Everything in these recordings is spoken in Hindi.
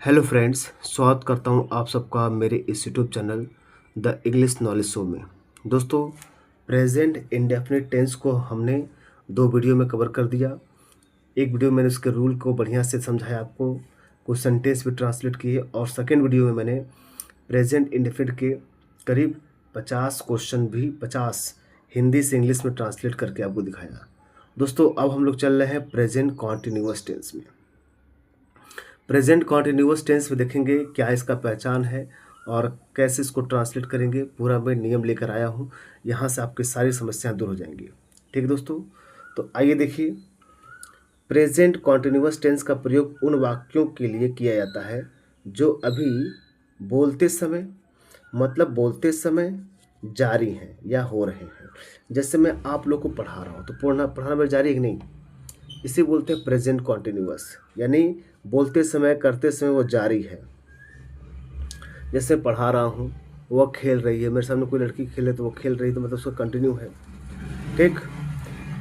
हेलो फ्रेंड्स, स्वागत करता हूं आप सबका मेरे इस YouTube channel the English knowledge show में। दोस्तों, प्रेजेंट इंडेफिनिट टेंस को हमने दो वीडियो में कवर कर दिया। एक वीडियो में मैंने उसके रूल को बढ़िया से समझाया आपको, कुछ सेंटेंस भी ट्रांसलेट किए, और सेकेंड वीडियो में मैंने प्रेजेंट इंडेफिनिट के करीब 50 क्वेश्चन भी 50 हिंदी से इंग्लिश में ट्रांसलेट करके आपको दिखाया। दोस्तों, अब हम लोग चल रहे हैं प्रेजेंट कॉन्टिन्यूअस टेंस में। प्रेजेंट कॉन्टिन्यूअस टेंस में देखेंगे क्या इसका पहचान है और कैसे इसको ट्रांसलेट करेंगे। पूरा मैं नियम लेकर आया हूँ, यहाँ से आपकी सारी समस्याएं दूर हो जाएंगी। ठीक है दोस्तों, तो आइए देखिए। प्रेजेंट कॉन्टिन्यूअस टेंस का प्रयोग उन वाक्यों के लिए किया जाता है जो अभी बोलते समय, मतलब बोलते समय जारी हैं या हो रहे हैं। जैसे मैं आप लोग को पढ़ा रहा हूँ तो पढ़ाना मेरा जारी है कि नहीं, इसे बोलते हैं प्रेजेंट कॉन्टिन्यूअस, यानी बोलते समय करते समय वो जारी है। जैसे पढ़ा रहा हूँ, वह खेल रही है, मेरे सामने कोई लड़की खेले तो वो खेल रही है, तो मतलब उसका कंटिन्यू है। ठीक।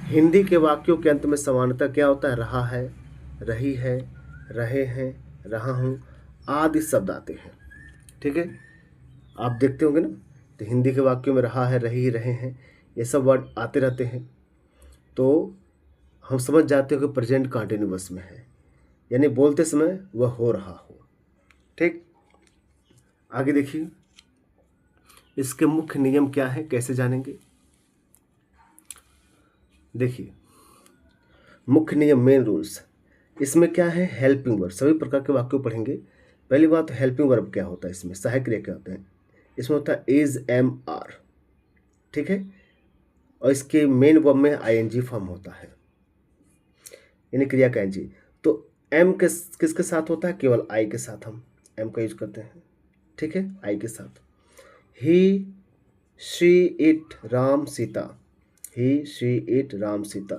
हिंदी के वाक्यों के अंत में समानता क्या होता है? रहा है, रही है, रहे हैं, रहा हूँ आदि शब्द आते हैं। ठीक है, आप देखते होंगे ना, तो हिंदी के वाक्यों में रहा है, रही, रहे हैं, ये सब वर्ड आते रहते हैं, तो हम समझ जाते हो कि प्रेजेंट कंटिन्यूअस में है, यानी बोलते समय वह हो रहा हो। ठीक, आगे देखिए, इसके मुख्य नियम क्या है, कैसे जानेंगे। देखिए, मुख्य नियम, मेन रूल्स, इसमें क्या है? हेल्पिंग वर्ब, सभी प्रकार के वाक्यों पढ़ेंगे। पहली बात, हेल्पिंग वर्ब क्या होता है, इसमें सहायक क्रिया क्या होते हैं? इसमें होता है इज, एम, आर। ठीक है, और इसके मेन वर्ब में आईएनजी फॉर्म होता है, यानी क्रिया का एनजी। तो एम किसके साथ होता है? केवल आई के साथ हम एम का यूज करते हैं। ठीक है, आई के साथ। He, she, it, Ram, Sita, he, she, it, Ram, Sita,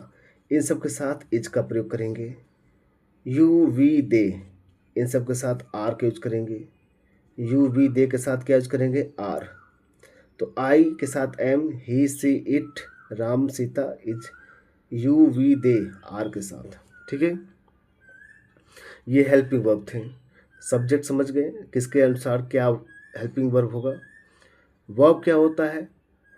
इन सब के साथ इज का प्रयोग करेंगे। यू, वी, दे, इन सब के साथ आर का यूज करेंगे। यू, वी, दे के साथ क्या यूज करेंगे? आर। तो आई के साथ am, he, she, it, Ram, Sita, is, you, we, they, are के साथ। ठीक है, ये हेल्पिंग वर्ब थे। सब्जेक्ट समझ गए किसके अनुसार क्या हेल्पिंग वर्ब होगा। वर्ब क्या होता है?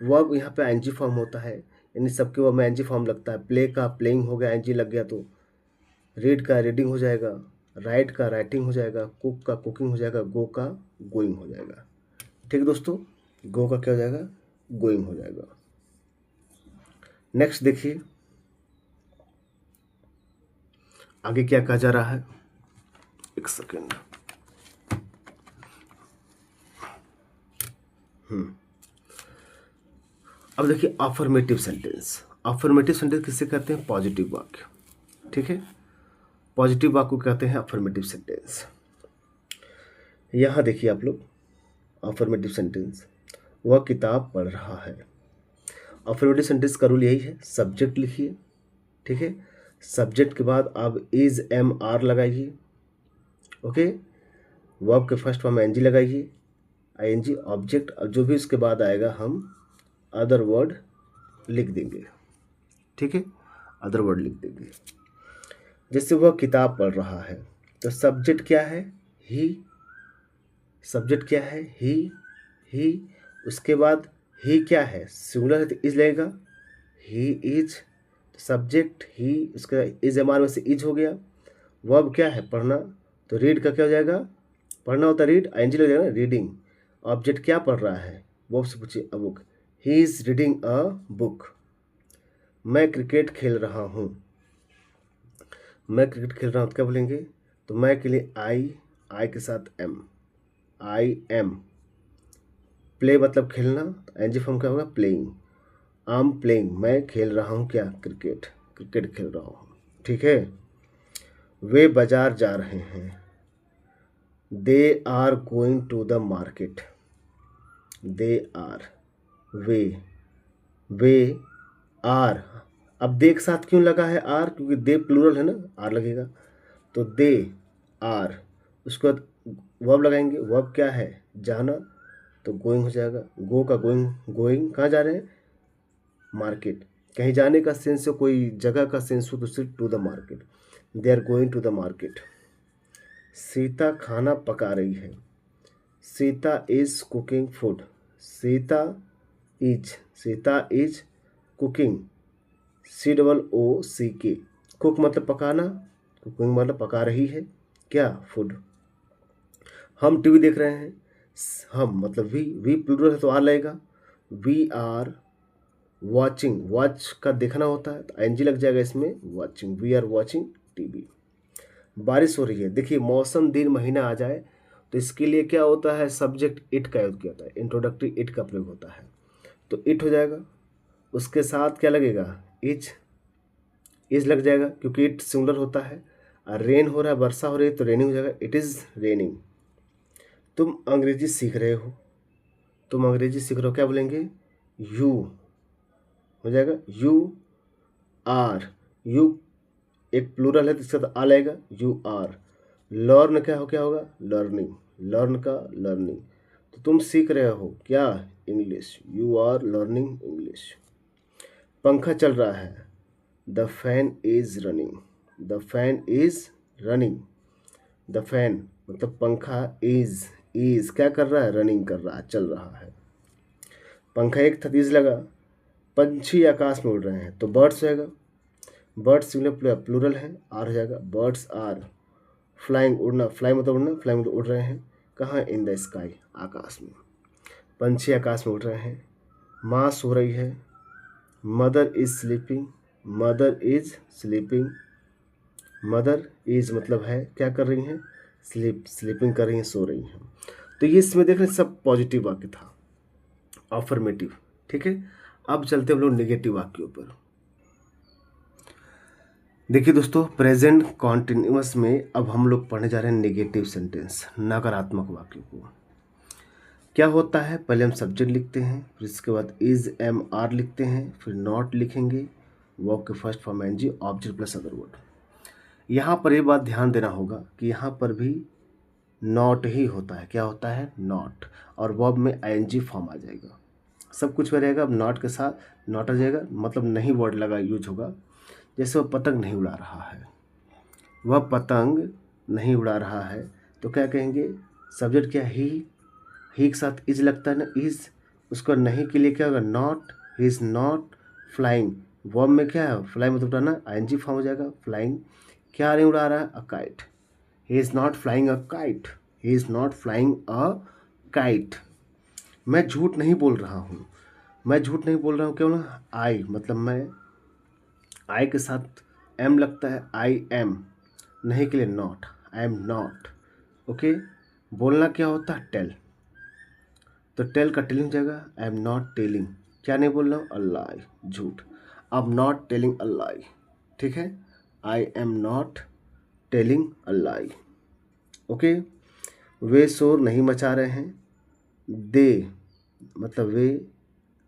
वर्ब यहाँ पे एनजी फॉर्म होता है, यानी सबके वर्ब में एनजी फॉर्म लगता है। प्ले का प्लेइंग हो गया, एनजी लग गया तो रीड का रीडिंग हो जाएगा, राइट का राइटिंग हो जाएगा, कुक का कुकिंग हो जाएगा, गो का गोइंग हो जाएगा। ठीक है दोस्तों, गो का क्या हो जाएगा? गोइंग हो जाएगा। नेक्स्ट देखिए, आगे क्या कहा जा रहा है। एक सेकेंड। अब देखिए, अफर्मेटिव सेंटेंस। अफर्मेटिव सेंटेंस किससे कहते हैं? पॉजिटिव वाक्य। ठीक है, पॉजिटिव वाक्य को कहते हैं अफर्मेटिव सेंटेंस। यहाँ देखिए आप लोग, अफर्मेटिव सेंटेंस, वह किताब पढ़ रहा है। अफर्मेटिव सेंटेंस का रूल यही है, सब्जेक्ट लिखिए। ठीक है, सब्जेक्ट के बाद आप इज, एम, आर लगाइए। ओके, वर्ब के फर्स्ट फॉर्म में एनजी लगाइए, आईएनजी, ऑब्जेक्ट, और जो भी उसके बाद आएगा हम अदर वर्ड लिख देंगे। ठीक है, अदर वर्ड लिख देंगे। जैसे वह किताब पढ़ रहा है, तो सब्जेक्ट क्या है? ही। सब्जेक्ट क्या है? ही। उसके बाद ही क्या है? सिंगुलर है तो इज लगेगा, ही इज। सब्जेक्ट ही, उसका इज एम आर में से इज हो गया। वर्ब क्या है? पढ़ना, तो रीड का क्या हो जाएगा? पढ़ना होता है रीड, आईएनजी लग जाएगा, रीडिंग। ऑब्जेक्ट क्या पढ़ रहा है? वो से पूछिए, a book, he is reading a book. मैं क्रिकेट खेल रहा हूँ, मैं क्रिकेट खेल रहा हूँ तो क्या बोलेंगे? तो मैं के लिए आई के साथ एम, आई एम। प्ले मतलब खेलना, एनजी फॉर्म क्या होगा? प्लेइंग। आम प्लेइंग, मैं खेल रहा हूँ क्या? क्रिकेट, क्रिकेट खेल रहा हूँ। ठीक है, वे बाजार जा रहे हैं, they are going to the market. They are, we are. अब दे के साथ क्यों लगा है आर? क्योंकि दे प्लूरल है ना, आर लगेगा। तो दे आर, उसके बाद वर्ब लगाएंगे। वर्ब क्या है? जाना, तो गोइंग हो जाएगा। गो का गोइंग, गोइंग कहाँ जा रहे हैं? मार्केट। कहीं जाने का सेंस हो, कोई जगह का सेंस हो तो सिर्फ to the market, they are going to the market. Sita खाना पका रही है। Sita is cooking food. Sita is cooking, COOK। Cook मतलब पकाना, कुकिंग मतलब पका रही है क्या, फूड। हम टीवी देख रहे हैं। हम मतलब वी प्लूरल है तो आर लगेगा। वी आर वॉचिंग, वॉच का देखना होता है तो ING लग जाएगा इसमें, watching, we are watching TV. बारिश हो रही है। देखिए मौसम दिन महीना आ जाए तो इसके लिए क्या होता है, सब्जेक्ट इट का यूज किया जाता है, इंट्रोडक्टरी इट का प्रयोग होता है, तो इट हो जाएगा। उसके साथ क्या लगेगा, इज लग जाएगा क्योंकि इट सिंगुलर होता है। और रेन हो रहा है, वर्षा हो रही है तो रेनिंग हो जाएगा, इट इज़ रेनिंग। तुम अंग्रेजी सीख रहे हो, तुम अंग्रेजी सीख रहे हो, क्या बोलेंगे, यू हो जाएगा, यू आर। यू एक प्लूरल है तो इसका तो आ लगेगा, यू आर। लर्न क्या होगा, लर्निंग, लर्न का लर्निंग। तो तुम सीख रहे हो क्या, English, you are learning English. पंखा चल रहा है, the fan is running, the fan is running. The fan मतलब पंखा, इज क्या कर रहा है, रनिंग कर रहा है, चल रहा है। पंखा एक था, इज लगा। पंछी आकाश में उड़ रहे हैं तो बर्ड्स होएगा। बर्ड्स प्लूरल है, आर हो जाएगा, बर्ड्स आर फ्लाइंग, उड़ना, फ्लाई मतलब उड़ना, फ्लाई मतलब उड़ रहे हैं, कहाँ, इन द स्काई, आकाश में। पंछी आकाश में उड़ रहे हैं। माँ सो रही है, mother is sleeping, mother is sleeping. Mother is मतलब है, क्या कर रही हैं, स्लीपिंग कर रही हैं, सो रही हैं। तो ये इसमें देख रहे हैं सब पॉजिटिव वाक्य था, अफर्मेटिव। ठीक है, अब चलते हैं हम लोग नेगेटिव वाक्यों पर। देखिए दोस्तों, प्रेजेंट कॉन्टिन्यूअस में अब हम लोग पढ़ने जा रहे हैं नेगेटिव सेंटेंस, नकारात्मक वाक्यों को। क्या होता है, पहले हम सब्जेक्ट लिखते हैं, फिर इसके बाद इज एम आर लिखते हैं, फिर नॉट लिखेंगे, वर्ब के first form ING, object plus other word. यहाँ पर ये बात ध्यान देना होगा कि यहाँ पर भी नॉट ही होता है, क्या होता है, नॉट, और वर्ब में ING फॉर्म आ जाएगा, सब कुछ में रहेगा। अब नॉट के साथ नॉट आ जाएगा, मतलब नहीं वर्ड लगा यूज होगा। जैसे वह पतंग नहीं उड़ा रहा है, वह पतंग नहीं उड़ा रहा है, तो क्या कहेंगे, सब्जेक्ट क्या, ही के साथ इज लगता है ना, इज, उसका नहीं के लिए क्या होगा, not, he is not flying. Verb में क्या है, फ्लाई मतलब उड़ाना, ING फॉर्म हो जाएगा, फ्लाइंग। क्या नहीं उड़ा रहा है, a kite, he is not flying a kite, he is not flying a kite. मैं झूठ नहीं बोल रहा हूँ, मैं झूठ नहीं बोल रहा हूँ, क्यों ना, आई मतलब मैं, आई के साथ एम लगता है, आई एम, नहीं के लिए not, I am not. Okay, बोलना क्या होता है, टेल, तो टेल का टेलिंग जाएगा, आई एम नॉट टेलिंग, क्या नहीं बोल रहा हूँ, अ लाई, झूठ, अब नॉट टेलिंग अ लाई। ठीक है, I am not telling a lie. Okay, वे शोर नहीं मचा रहे हैं, दे मतलब वे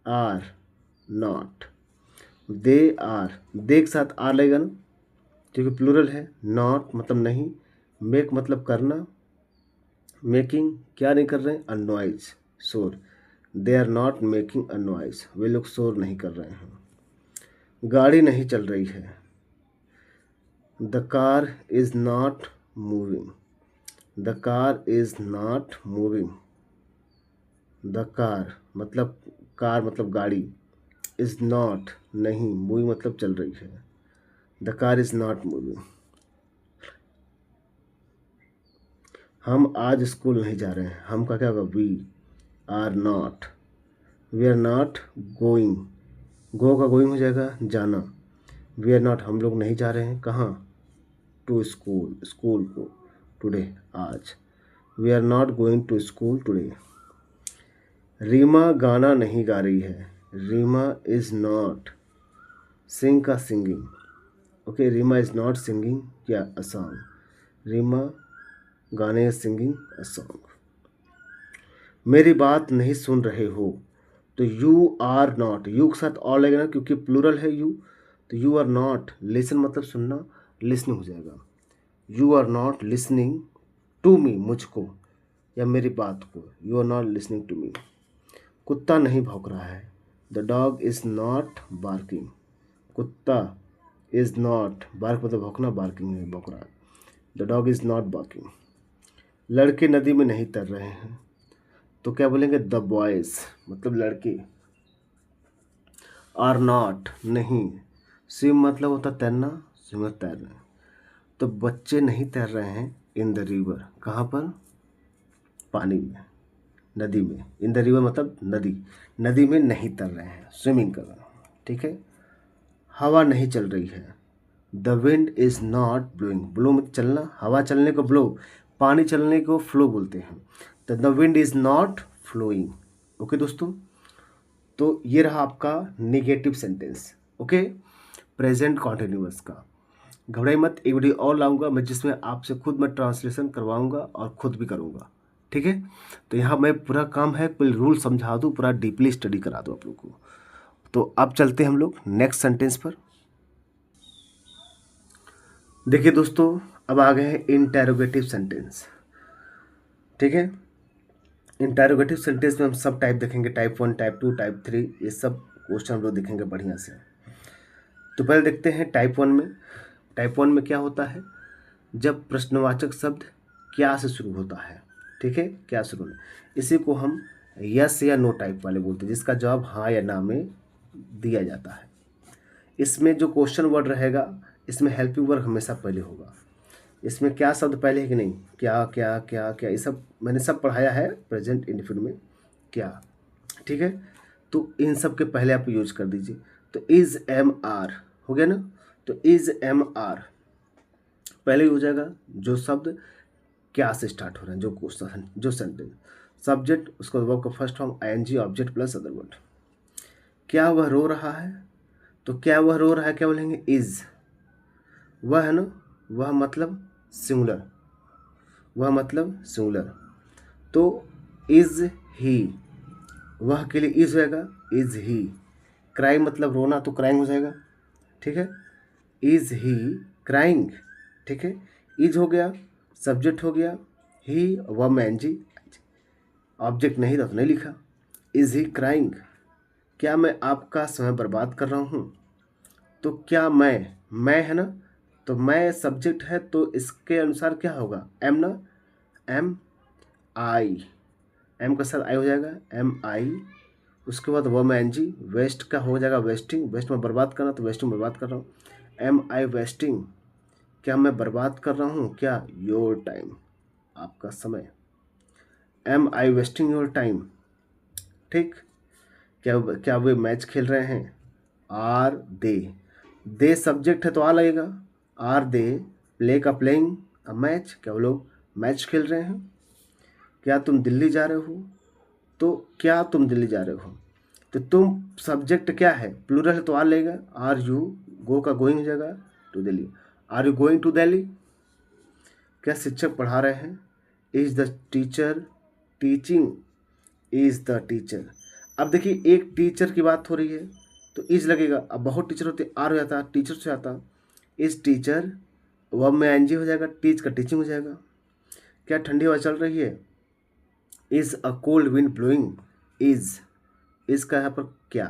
are not, they are, they के साथ आर लगेगा ना, क्योंकि प्लूरल है। नॉट मतलब नहीं, मेक मतलब करना, मेकिंग क्या नहीं कर रहे हैं, अ नॉइज, शोर, they are not making a noise, वे लोग शोर नहीं कर रहे हैं। गाड़ी नहीं चल रही है, the car is not moving, the car is not moving. The car मतलब गाड़ी, इज़ नॉट नहीं, मूविंग मतलब चल रही है, the car is not moving. हम आज स्कूल नहीं जा रहे हैं, हम का क्या होगा, we are not, we are not going, go का गोइंग हो जाएगा, जाना, वी आर नॉट हम लोग नहीं जा रहे हैं, कहाँ, टू स्कूल, स्कूल को, टुडे आज, we are not going to school today. Reema गाना नहीं गा रही है, रीमा इज़ नॉट सिंग का singing. Okay, Reema is not singing क्या, अ सॉन्ग, रीमा गाने सिंगिंग अ सॉन्ग। मेरी बात नहीं सुन रहे हो, तो यू आर नॉट, यू के साथ और लगेगा ना क्योंकि प्लूरल है यू, तो यू आर नॉट, लिसन मतलब सुनना, लिसनिंग हो जाएगा, you are not listening to me, मुझको या मेरी बात को, you are not listening to me. कुत्ता नहीं भौंक रहा है, the dog is not barking, कुत्ता इज़ नॉट, बार्क मतलब भौंकना, बार्किंग है भौंक रहा है, the dog is not barking. लड़के नदी में नहीं तैर रहे हैं, तो क्या बोलेंगे? द बॉयज़ मतलब लड़के। आर नॉट नहीं, स्विम मतलब होता तैरना, स्विमर तैरना, तो बच्चे नहीं तैर रहे हैं इन द रिवर, कहाँ पर? पानी में, नदी में। इन द रिवर मतलब नदी, नदी में नहीं तैर रहे हैं, स्विमिंग कर रहे हैं, ठीक है। हवा नहीं चल रही है, the wind is not blowing, blow मतलब चलना, हवा चलने को ब्लो, पानी चलने को फ्लो बोलते हैं, तो the wind is not flowing. Okay दोस्तों, तो ये रहा आपका negative sentence. Okay, present continuous का। घबराई मत, एक वीडियो और लाऊंगा मैं जिसमें आपसे खुद मैं ट्रांसलेशन करवाऊंगा और खुद भी करूंगा, ठीक है। तो यहाँ मैं पूरा काम है कोई रूल समझा दूँ, पूरा डीपली स्टडी करा दूँ आप लोग को। तो अब चलते हैं हम लोग नेक्स्ट सेंटेंस पर। देखिए दोस्तों, अब आ गए हैं इंटेरोगेटिव सेंटेंस, ठीक है। इंटेरोगेटिव सेंटेंस में हम सब टाइप देखेंगे, टाइप 1, टाइप 2, टाइप 3, ये सब क्वेश्चन हम लोग देखेंगे बढ़िया से। तो पहले देखते हैं टाइप 1 में। टाइप 1 में क्या होता है? जब प्रश्नवाचक शब्द क्या से शुरू होता है, ठीक है, क्या शुरू में, इसी को हम यस या नो टाइप वाले बोलते हैं, जिसका जवाब हाँ या ना में दिया जाता है। इसमें जो क्वेश्चन वर्ड रहेगा, इसमें हेल्पिंग वर्ब हमेशा पहले होगा। इसमें क्या शब्द पहले है कि नहीं, क्या क्या क्या क्या, ये सब मैंने सब पढ़ाया है प्रेजेंट इंडेफिनिट में, क्या, ठीक है। तो इन सब के पहले आप यूज कर दीजिए। तो इज़ एम आर हो गया ना, तो इज़ एम आर पहले ही हो जाएगा जो शब्द क्या से स्टार्ट हो रहा है, जो क्वेश्चन जो सेंटेंस, सब्जेक्ट, उसके बाद वर्ब का first form ING, object plus other word. क्या वह रो रहा है, तो क्या वह रो रहा है क्या बोलेंगे? इज। वह है ना, वह मतलब सिंगुलर, वह मतलब सिंगुलर, तो इज ही, वह के लिए इज होएगा, इज ही। क्राई मतलब रोना, तो क्राइंग हो जाएगा, ठीक है। इज ही क्राइंग, ठीक है। इज हो गया, सब्जेक्ट हो गया, ही व मैन जी, ऑब्जेक्ट नहीं था तो नहीं लिखा। इज ही क्राइंग, क्या मैं आपका समय बर्बाद कर रहा हूँ, तो क्या मैं है ना, तो मैं सब्जेक्ट है, तो इसके अनुसार क्या होगा? एम ना, एम आई, एम का साथ आई हो जाएगा, एम आई। उसके बाद वो मैं एन जी, वेस्ट का हो जाएगा वेस्टिंग, वेस्ट में बर्बाद करना, तो वेस्टिंग बर्बाद कर रहा हूँ, एम आई वेस्टिंग, क्या मैं बर्बाद कर रहा हूँ क्या? योर टाइम, आपका समय, am I wasting your time, ठीक। क्या क्या वे मैच खेल रहे हैं? आर दे सब्जेक्ट है तो आ लगेगा, आर दे प्ले का प्लेइंग अ मैच, क्या वो लोग मैच खेल रहे हैं? क्या तुम दिल्ली जा रहे हो, तो क्या तुम दिल्ली जा रहे हो, तो तुम सब्जेक्ट क्या है, प्लूरल है तो आ लगेगा, आर यू, गो का गोइंग हो जाएगा to Delhi, are you going to Delhi. क्या शिक्षक पढ़ा रहे हैं? Is the teacher teaching, is the teacher. अब देखिए एक टीचर की बात हो रही है तो इज लगेगा, अब बहुत टीचर होते आर हो जाता, टीचर से आता, इज टीचर, वर्ब में एनजी हो जाएगा, टीच का टीचिंग हो जाएगा। क्या ठंडी हवा चल रही है? Is a cold wind blowing, is का यहाँ पर क्या,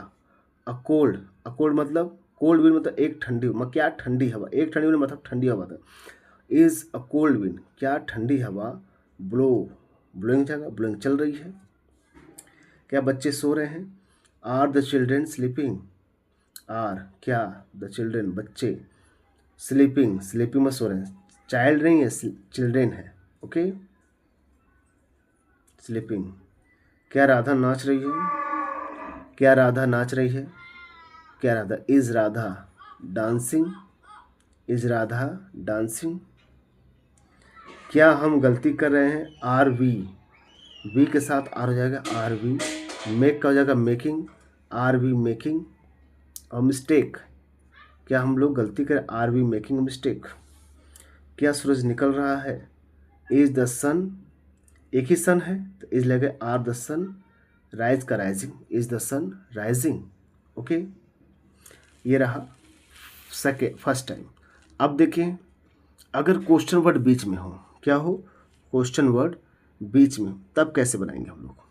अ कोल्ड मतलब कोल्ड विंड मतलब एक ठंडी, क्या ठंडी हवा, एक ठंडी विंड मतलब ठंडी हवा था, इज अ कोल्ड विंड, क्या ठंडी हवा ब्लो, ब्लोइंग जाएगा, ब्लोइंग चल रही है। क्या बच्चे सो रहे हैं? Are the children sleeping, are क्या द चिल्ड्रेन बच्चे, स्लीपिंग स्लीपिंग में सो रहे हैं, चाइल्ड नहीं है चिल्ड्रेन है, ओके, स्लीपिंग। क्या राधा नाच रही है? क्या राधा नाच रही है? क्या Radha, is Radha dancing, is Radha dancing. क्या हम गलती कर रहे हैं? आर वी के साथ आर हो जाएगा, आर वी। मेक का हो जाएगा मेकिंग, आर वी मेकिंग। और मिस्टेक, क्या हम लोग गलती करें? Are we making mistake. क्या सूरज निकल रहा है? इज द सन, एक ही सन है तो इज लगे आर द सन, राइज का rising, is the sun rising, okay. ये रहा फर्स्ट टाइम। अब देखिए, अगर क्वेश्चन वर्ड बीच में हो, क्या हो, क्वेश्चन वर्ड बीच में, तब कैसे बनाएंगे हम लोग?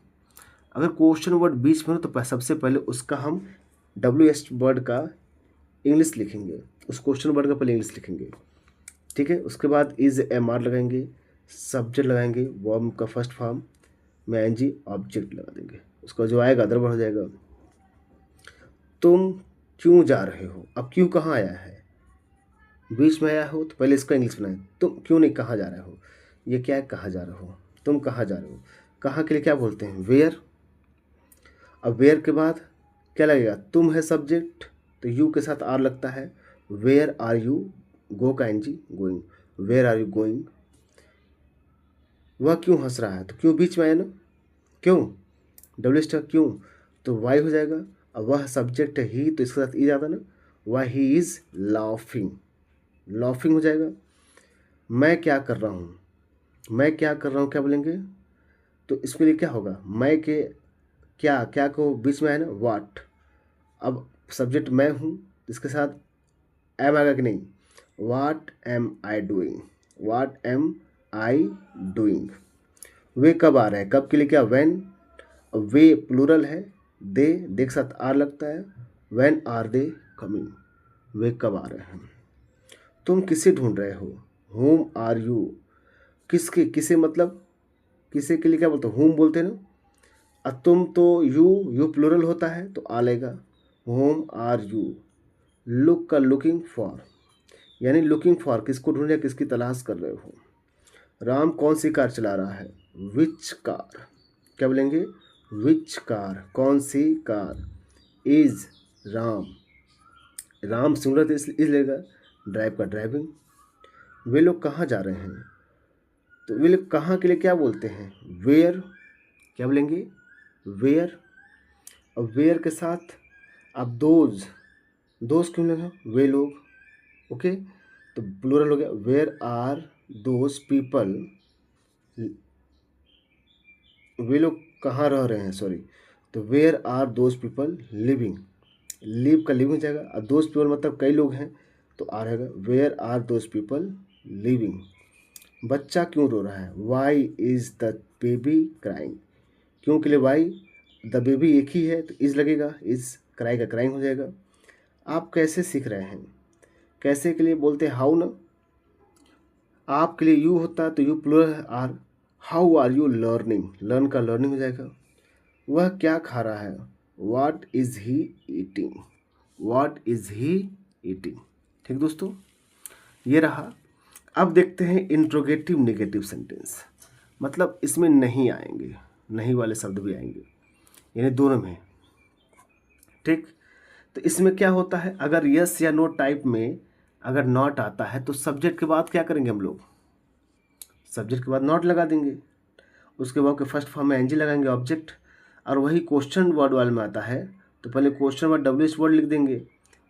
अगर क्वेश्चन वर्ड बीच में हो तो सबसे पहले उसका हम WH वर्ड का इंग्लिश लिखेंगे, उस क्वेश्चन वर्ड का पहले इंग्लिश लिखेंगे, ठीक है। उसके बाद इज एम आर लगाएंगे, सब्जेक्ट लगाएंगे, वर्ब का फर्स्ट फॉर्म में एनजी ऑब्जेक्ट लगा देंगे, उसका जो आएगा अदर वर्ड हो जाएगा। तुम क्यों जा रहे हो, अब क्यों कहाँ आया है, बीच में आया हो तो पहले इसका इंग्लिश बनाए। तुम क्यों नहीं कहाँ जा रहे हो, ये क्या है, कहाँ जा रहे हो, तुम कहाँ जा रहे हो। कहाँ के लिए क्या बोलते हैं, वेयर। अब वेयर के बाद क्या लगेगा, तुम है सब्जेक्ट तो यू के साथ आर लगता है। वेयर आर यू, गो का ING going, where are you going. वह क्यों हंस रहा है, तो क्यों बीच में आया ना, क्यों, डब्ल्यू स्टार क्यों, तो वाई हो जाएगा। अब वह सब्जेक्ट है ही तो इसके साथ ई जाता ना, why he is laughing, laughing हो जाएगा। मैं क्या कर रहा हूँ, मैं क्या कर रहा हूँ क्या बोलेंगे, तो इसके लिए क्या होगा, मैं के क्या, क्या को बीच में है ना, वाट। अब सब्जेक्ट मैं हूँ, इसके साथ एम आएगा कि नहीं, what am I doing, what am I doing. वे कब आ रहे हैं, कब के लिए क्या, व्हेन। वे प्लूरल है, दे के साथ आर लगता है, व्हेन आर दे कमिंग, वे कब आ रहे हैं। तुम किसे ढूंढ रहे हो, होम आर यू, किसके, किसे मतलब किसे के लिए क्या बोलते हो, होम बोलते हैं ना। अब तुम तो यू प्लूरल होता है तो आ लेगा, होम आर यू। लुक का लुकिंग फॉर, यानी लुकिंग फॉर किसको ढूंढ रहे, किसकी तलाश कर रहे हो। राम कौन सी कार चला रहा है, विच कार, क्या बोलेंगे, विच कार, कौन सी कार। इज राम, राम सिंगुलर तो इसलिए इज लेगा, ड्राइव का ड्राइविंग। वे लोग कहाँ जा रहे हैं, तो वे लोग कहाँ के लिए क्या बोलते हैं, वेयर, क्या बोलेंगे, वेयर। और वेयर के साथ अब दोज, दोज क्यों लगा, वे लोग, ओके। तो प्लूरल हो गया, वेयर आर दोज पीपल, वे लोग कहाँ रह रहे हैं, सॉरी, तो where are those people living, live का लिविंग हो जाएगा। और दोज पीपल मतलब कई लोग हैं तो आ रहेगा, where are those people living. बच्चा क्यों रो रहा है, why is the baby crying, क्यों के लिए वाई, द बेबी एक ही है तो इज लगेगा, इज क्राई का क्राइंग हो जाएगा। आप कैसे सीख रहे हैं, कैसे के लिए बोलते हैं हाउ ना, आप के लिए यू होता है तो यू प्लूरल है are. How are you learning, learn का लर्निंग हो जाएगा। वह क्या खा रहा है, what is he eating, what is he eating. ठीक दोस्तों, ये रहा। अब देखते हैं इंट्रोगेटिव नेगेटिव सेंटेंस, मतलब इसमें नहीं आएंगे, नहीं वाले शब्द भी आएंगे, यानी दोनों में। ठीक, तो इसमें क्या होता है, अगर यस या नो टाइप में अगर नॉट आता है तो सब्जेक्ट के बाद क्या करेंगे हम लोग, सब्जेक्ट के बाद नॉट लगा देंगे, उसके बाद के फर्स्ट फॉर्म में एनजी लगाएंगे ऑब्जेक्ट। और वही क्वेश्चन वर्ड वाले में आता है तो पहले क्वेश्चन वर्ड डब्ल्यू वर्ड लिख देंगे,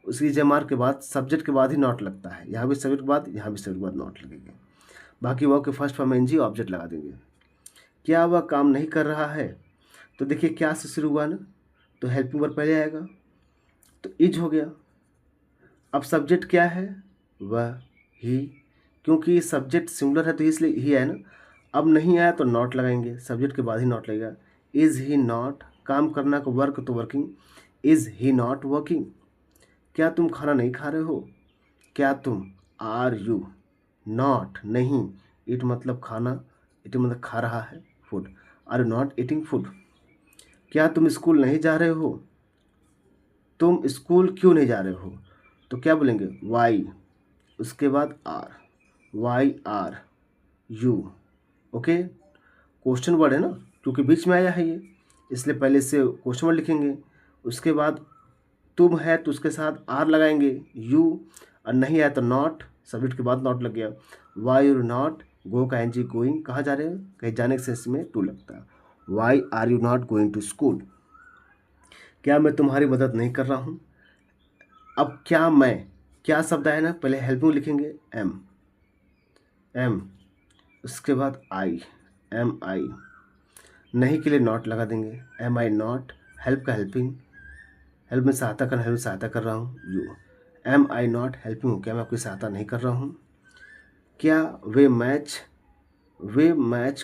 उसकी जमार के बाद सब्जेक्ट के बाद ही नॉट लगता है, यहाँ भी सब्जेक्ट के बाद, यहाँ भी सब्जेक्ट के बाद नॉट लगेंगे। बाकी वर्ब के फर्स्ट फॉर्म में एनजी ऑब्जेक्ट लगा देंगे। क्या वह काम नहीं कर रहा है, तो देखिए क्या से शुरू हुआ ना, तो हेल्पिंग वर्ब पहले आएगा तो इज हो गया। अब सब्जेक्ट क्या है, वह, ही, क्योंकि सब्जेक्ट सिंगुलर है तो इसलिए ही है ना। अब नहीं आया तो नॉट लगाएंगे, सब्जेक्ट के बाद ही नॉट लगेगा। इज़ ही नॉट, काम करना को वर्क तो working, is he not working. क्या तुम खाना नहीं खा रहे हो, क्या तुम, आर यू नॉट, नहीं, इट मतलब खाना, इट मतलब खा रहा है, food, are you not eating food. क्या तुम स्कूल नहीं जा रहे हो, तुम स्कूल क्यों नहीं जा रहे हो, तो क्या बोलेंगे, वाई, उसके बाद are, why are you, okay. Question word है ना, क्योंकि बीच में आया है ये, इसलिए पहले से क्वेश्चन वर्ड लिखेंगे। उसके बाद तुम है तो उसके साथ आर लगाएंगे, यू, और नहीं आया तो नॉट, सब्जेक्ट के बाद नॉट लग गया। वाई यू नॉट, गो का एनजी गोइंग, कहाँ जा रहे हो, कहीं जाने के सेंस में टू लगता है। Why are you not going to school, क्या मैं तुम्हारी मदद नहीं कर रहा हूँ। अब क्या मैं, क्या शब्द आया ना, पहले हेल्पिंग लिखेंगे एम, एम, उसके बाद आई, एम आई, नहीं के लिए नॉट लगा देंगे, एम आई नॉट, हेल्प का हेल्पिंग, हेल्प में सहायता कर, हेल्प में सहायता कर रहा हूँ, you, am I not helping, क्या मैं आपकी सहायता नहीं कर रहा हूँ। क्या वे मैच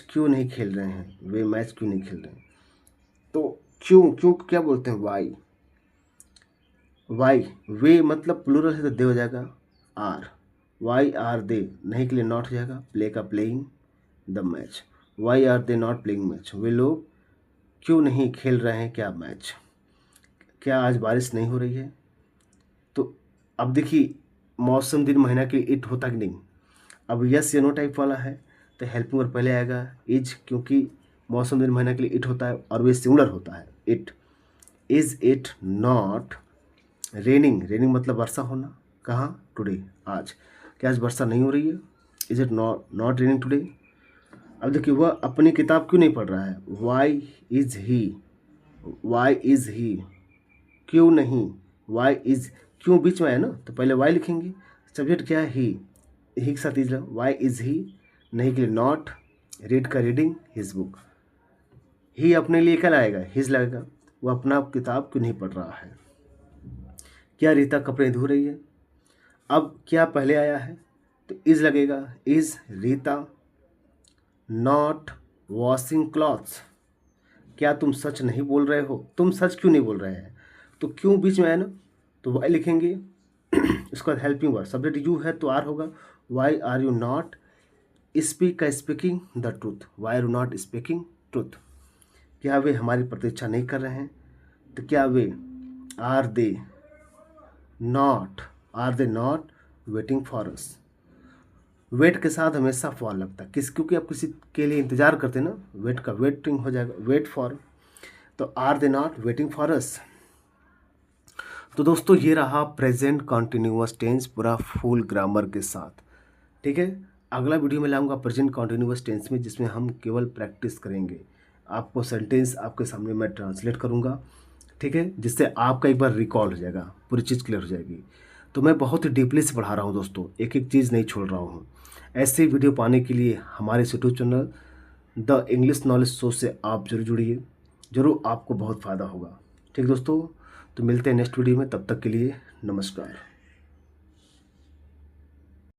क्यों नहीं खेल रहे हैं, वे मैच क्यों नहीं खेल रहे हैं, तो क्यों, क्यों क्या बोलते हैं, वाई, वाई, वे मतलब प्लूरल है तो दे हो जाएगा, आर, वाई आर दे, नहीं के लिए नॉट हो जाएगा, प्ले का playing, the match. Why are they not playing match, वे लोग क्यों नहीं खेल रहे हैं क्या मैच। क्या आज बारिश नहीं हो रही है। तो अब देखिए मौसम दिन महीना के इट होता कि नहीं। अब यस या नो टाइप वाला है तो हेल्पिंग वर्ब पहले आएगा इज, क्योंकि मौसम दिन महीना के लिए इट होता है और वे सिंगुलर होता है it. Is it not raining, raining मतलब वर्षा होना, कहाँ, टुडे, आज। क्या आज वर्षा नहीं हो रही है। Is it not raining today. अब देखिए वह अपनी किताब क्यों नहीं पढ़ रहा है। Why is he, why is he, क्यों नहीं, वाई इज, क्यों बीच में है ना तो पहले वाई लिखेंगे। सब्जेक्ट क्या है, ही के साथ इज, वाई इज ही, नहीं के लिए नॉट, रीड का रीडिंग, हिज बुक। ही अपने लिए क्या लाएगा, हिज लगेगा, वो अपना किताब क्यों नहीं पढ़ रहा है। क्या रीता कपड़े धो रही है। अब क्या पहले आया है तो इज लगेगा, is Rita not washing clothes. क्या तुम सच नहीं बोल रहे हो, तुम सच क्यों नहीं बोल रहे हैं। तो क्यों बीच में है ना तो वाई लिखेंगे। उसके बाद हेल्पिंग वर्ड, सब्जेक्ट यू है तो आर होगा। Why are you not speaking the truth, why are you not speaking truth. क्या वे हमारी प्रतीक्षा नहीं कर रहे हैं। तो क्या वे are they not waiting for us. Wait के साथ हमेशा फॉर लगता है क्योंकि आप किसी के लिए इंतजार करते हैं ना, वेट का वेटिंग हो जाएगा, वेट फॉर। तो are they not waiting for us. तो दोस्तों ये रहा प्रेजेंट कॉन्टिन्यूअस टेंस पूरा फुल ग्रामर के साथ। ठीक है, अगला वीडियो में लाऊंगा प्रेजेंट कॉन्टिन्यूअस टेंस में, जिसमें हम केवल प्रैक्टिस करेंगे। आपको सेंटेंस आपके सामने मैं ट्रांसलेट करूंगा, ठीक है, जिससे आपका एक बार रिकॉल हो जाएगा, पूरी चीज़ क्लियर हो जाएगी। तो मैं बहुत ही डीपली से पढ़ा रहा हूँ दोस्तों, एक एक चीज़ नहीं छोड़ रहा हूँ। ऐसे वीडियो पाने के लिए हमारे YouTube channel the English knowledge show से आप जरूर जुड़िए, जरूर आपको बहुत फ़ायदा होगा। ठीक दोस्तों, तो मिलते हैं नेक्स्ट वीडियो में, तब तक के लिए नमस्कार।